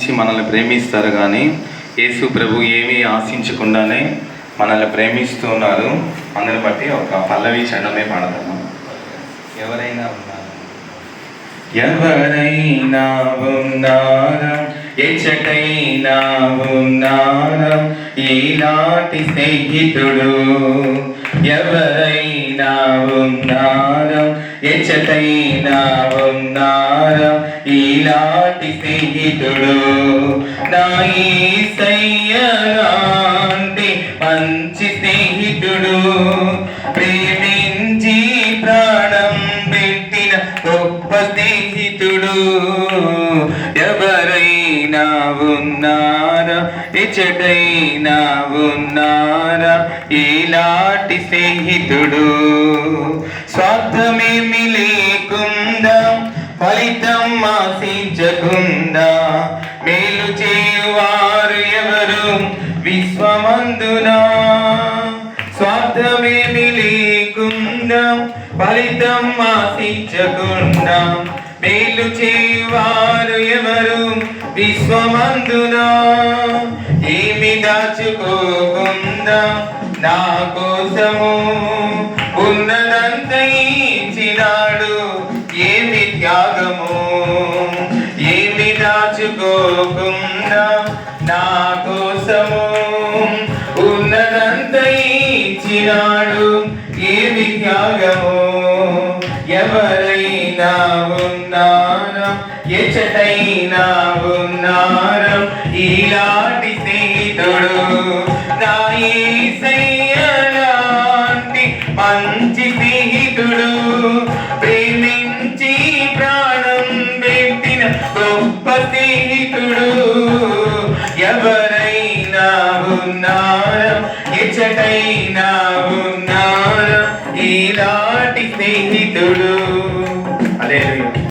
ఆశించి మనల్ని ప్రేమిస్తారు, కానీ యేసు ప్రభు ఏమీ ఆశించకుండానే మనల్ని ప్రేమిస్తూ ఉన్నారు. అందరిని బట్టి ఒక పల్లవి చరణమే పాడతాము. ఎవరైనా ఉన్నారా, ఎచ్చటైనా ఉన్నారా ఈనాటి స్నేహితుడు? ఎవరైనా ఉన్నారా, ఎచ్చటైనా ఉన్నారా ఈనాటి స్నేహితుడు? నా యేసయ్య లాంటి మంచి స్నేహితుడు, ప్రేమించి ప్రాణం పెట్టిన గొప్ప స్నేహితుడు. ఎవరైనా ఉన్నారా, ఎచ్చటైనా ఉన్నారా ఈలాంటి స్నేహితుడు? స్వార్థమేమి లేకుండా, ఫలితం ఆశించకుండా, మేలు చేయువారు ఎవరు విశ్వమందునా? స్వార్థమేమి లేకుండా, ఫలితం ఆశించకుండా, మేలు చేయువారు ఎవరు విశ్వమందునా? ఏమి దాచుకోకుండా నా కోసము ఉన్నదంత ఇచ్చినాడు, ఏమి త్యాగము! ఏమి దాచుకోకుండా నా కోసము ఉన్నదంత ఇచ్చినాడు, ఏమి త్యాగము! ఎవరైనా ఉన్నారా, ఎచ్చటైనా ఉన్నారా ఈలాంటి స్నేహితుడు? నా యేసయ్య లాంటి మంచి స్నేహితుడు, ప్రేమించి ప్రాణం పెట్టిన గొప్ప స్నేహితుడు. ఎవరైనా ఉన్నారా, ఎచ్చటైనా ఉన్నారా ఈలాంటి స్నేహితుడు? హల్లెలూయా.